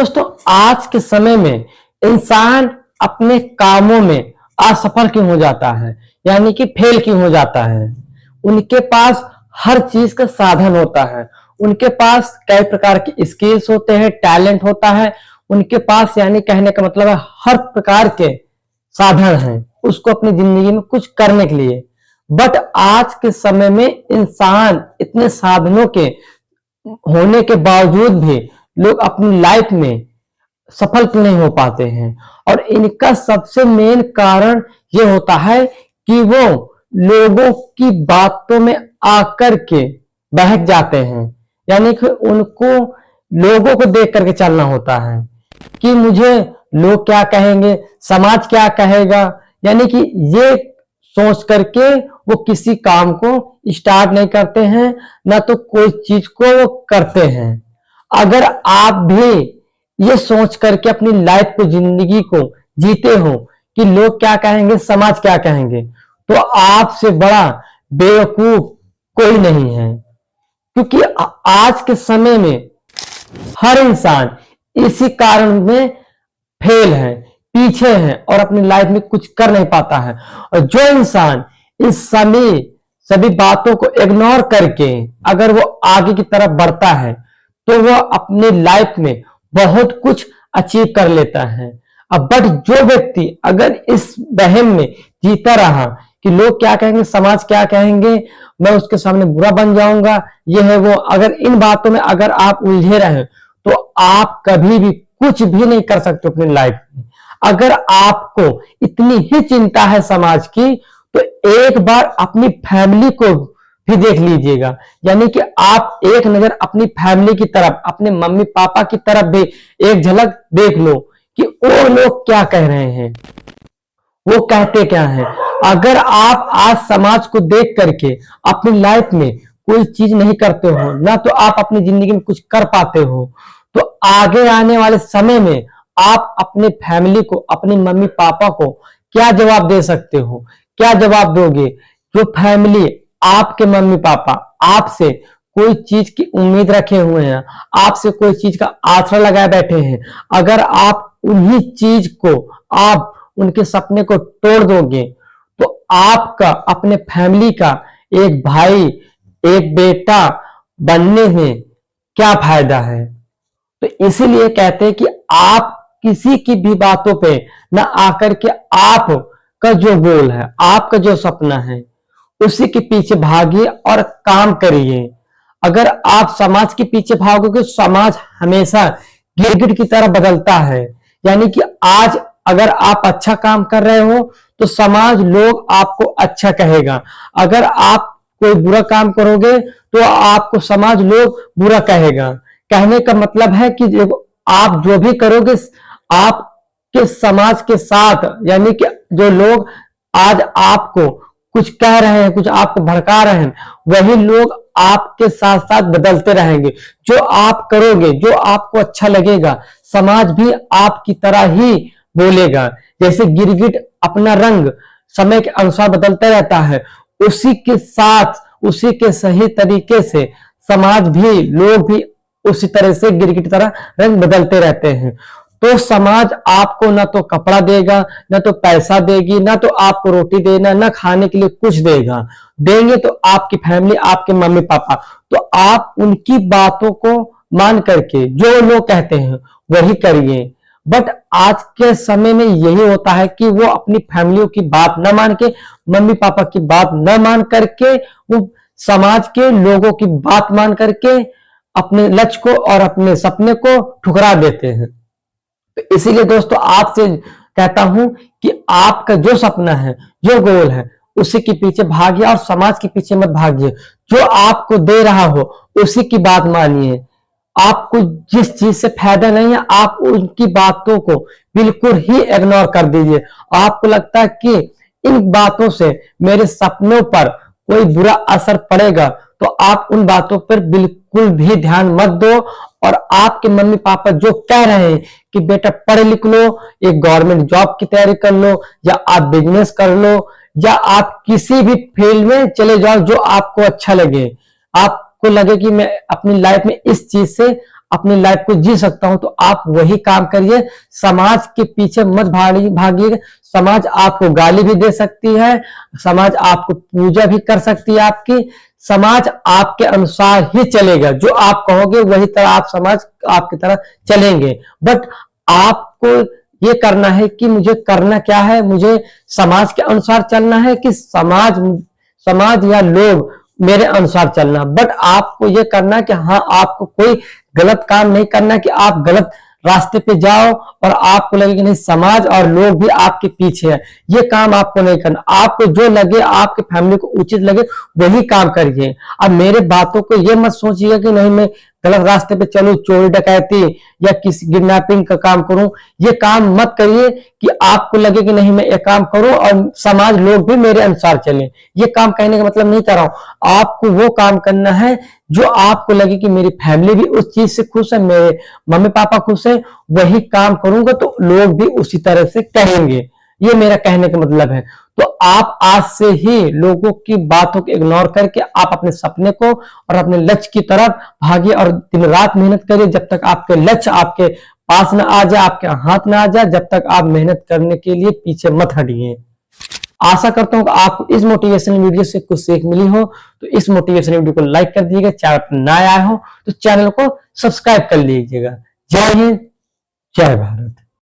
दोस्तों, आज के समय में इंसान अपने कामों में असफल क्यों हो जाता है, यानी कि फेल क्यों हो जाता है। उनके पास हर चीज का साधन होता है, उनके पास कई प्रकार की स्किल्स होते हैं, टैलेंट होता है उनके पास, यानी कहने का मतलब है हर प्रकार के साधन हैं उसको अपनी जिंदगी में कुछ करने के लिए। बट आज के समय में इंसान इतने साधनों के होने के बावजूद भी लोग अपनी लाइफ में सफल क्यों नहीं हो पाते हैं। और इनका सबसे मेन कारण ये होता है कि वो लोगों की बातों में आकर के बहक जाते हैं, यानी कि उनको लोगों को देख करके चलना होता है कि मुझे लोग क्या कहेंगे, समाज क्या कहेगा, यानी कि ये सोच करके वो किसी काम को स्टार्ट नहीं करते हैं, ना तो कोई चीज को वो करते हैं। अगर आप भी ये सोच करके अपनी लाइफ को, जिंदगी को जीते हो कि लोग क्या कहेंगे, समाज क्या कहेंगे, तो आपसे बड़ा बेवकूफ कोई नहीं है। क्योंकि आज के समय में हर इंसान इसी कारण में फेल है, पीछे है और अपनी लाइफ में कुछ कर नहीं पाता है। और जो इंसान इस सभी बातों को इग्नोर करके अगर वो आगे की तरफ बढ़ता है तो वो अपनी लाइफ में बहुत कुछ अचीव कर लेता है। अब बट जो व्यक्ति अगर इस वहम में जीता रहा कि लोग क्या कहेंगे, समाज क्या कहेंगे, मैं उसके सामने बुरा बन जाऊंगा, ये है वो, अगर इन बातों में अगर आप उलझे रहे तो आप कभी भी कुछ भी नहीं कर सकते अपनी लाइफ में। अगर आपको इतनी ही चिंता है समाज की तो एक बार अपनी फैमिली को भी देख लीजिएगा, यानी कि आप एक नजर अपनी फैमिली की तरफ, अपने मम्मी पापा की तरफ भी एक झलक देख लो कि वो लोग क्या कह रहे हैं, वो कहते क्या हैं। अगर आप आज समाज को देख करके अपनी लाइफ में कोई चीज नहीं करते हो, ना तो आप अपनी जिंदगी में कुछ कर पाते हो, तो आगे आने वाले समय में आप अपने फैमिली को, अपने मम्मी पापा को क्या जवाब दे सकते हो, क्या जवाब दोगे। जो फैमिली, आपके मम्मी पापा आपसे कोई चीज की उम्मीद रखे हुए हैं, आपसे कोई चीज का आसरा लगाए बैठे हैं, अगर आप उन्हीं चीज को, आप उनके सपने को तोड़ दोगे तो आपका अपने फैमिली का एक भाई, एक बेटा बनने में क्या फायदा है। तो इसीलिए कहते हैं कि आप किसी की भी बातों पे ना आकर के आप का जो गोल है, आपका जो सपना है, उसी के पीछे भागिए और काम करिए। अगर आप समाज के पीछे भागोगे, समाज हमेशा गिरगिट की तरह बदलता है, यानी कि आज अगर आप अच्छा काम कर रहे हो तो समाज, लोग आपको अच्छा कहेगा, अगर आप कोई बुरा काम करोगे तो आपको समाज, लोग बुरा कहेगा। कहने का मतलब है कि आप जो भी करोगे आपके समाज के साथ, यानी कि जो लोग आज आपको कुछ कह रहे हैं, कुछ आपको भड़का रहे हैं, वही लोग आपके साथ साथ बदलते रहेंगे। जो आप करोगे, जो आपको अच्छा लगेगा, समाज भी आपकी तरह ही बोलेगा। जैसे गिरगिट अपना रंग समय के अनुसार बदलता रहता है, उसी के साथ, उसी के सही तरीके से समाज भी, लोग भी उसी तरह से गिरगिट की तरह रंग बदलते रहते हैं। तो समाज आपको ना तो कपड़ा देगा, ना तो पैसा देगी, ना तो आपको रोटी देना, ना खाने के लिए कुछ देगा। देंगे तो आपकी फैमिली, आपके मम्मी पापा। तो आप उनकी बातों को मान करके जो लोग कहते हैं वही करिए। बट आज के समय में यही होता है कि वो अपनी फैमिलियों की बात न मान के, मम्मी पापा की बात न मान करके, वो समाज के लोगों की बात मान करके अपने लक्ष्य को और अपने सपने को ठुकरा देते हैं। तो इसीलिए दोस्तों, आपसे कहता हूं कि आपका जो सपना है, जो गोल है, उसी के पीछे भागिए और समाज के पीछे मत भागिए। जो आपको दे रहा हो उसी की बात मानिए। आपको जिस चीज से फायदा नहीं है, आप उनकी बातों को बिल्कुल ही इग्नोर कर दीजिए। आपको लगता है कि इन बातों से मेरे सपनों पर कोई बुरा असर पड़ेगा, तो आप उन बातों पर बिल्कुल भी ध्यान मत दो। और आपके मम्मी पापा जो कह रहे हैं कि बेटा पढ़ लिख लो, एक गवर्नमेंट जॉब की तैयारी कर लो, या आप बिजनेस कर लो, या आप किसी भी फील्ड में चले जाओ जो आपको अच्छा लगे, आपको लगे कि मैं अपनी लाइफ में इस चीज से अपनी लाइफ को जी सकता हूं, तो आप वही काम करिए। समाज के पीछे मत भागिए। समाज आपको गाली भी दे सकती है, समाज आपको पूजा भी कर सकती है आपकी। समाज आपके अनुसार ही चलेगा, जो आप कहोगे वही तरह आप समाज आपकी तरह चलेंगे। बट आपको ये करना है कि मुझे करना क्या है, मुझे समाज के अनुसार चलना है कि समाज या लोग मेरे अनुसार चलना। बट आपको ये करना कि हाँ, आपको कोई गलत काम नहीं करना कि आप गलत रास्ते पे जाओ और आपको लगे कि नहीं समाज और लोग भी आपके पीछे है। ये काम आपको नहीं करना। आपको जो लगे, आपके फैमिली को उचित लगे, वही काम करिए। अब मेरे बातों को ये मत सोचिए कि नहीं मैं गलत रास्ते पे चलूं, चोरी डकैती या किसी किडनैपिंग का काम करूं। ये काम मत करिए कि आपको लगे कि नहीं मैं ये काम करूं और समाज लोग भी मेरे अनुसार चले। ये काम कहने का मतलब नहीं कर रहा हूं। आपको वो काम करना है जो आपको लगे कि मेरी फैमिली भी उस चीज से खुश है, मेरे मम्मी पापा खुश है, वही काम करूंगा तो लोग भी उसी तरह से करेंगे। ये मेरा कहने का मतलब है। तो आप आज से ही लोगों की बातों को इग्नोर करके आप अपने सपने को और अपने लक्ष्य की तरफ भागिए और दिन रात मेहनत करिए, जब तक आपके लक्ष्य आपके पास ना आ जाए, आपके हाथ ना आ जाए, जब तक आप मेहनत करने के लिए पीछे मत हटिए। आशा करता हूं कि आपको इस मोटिवेशनल वीडियो से कुछ सीख मिली हो। तो इस मोटिवेशनल वीडियो को लाइक कर दीजिएगा, चैनल पर नए आए हो तो चैनल को सब्सक्राइब कर लीजिएगा। जय हिंद, जय भारत।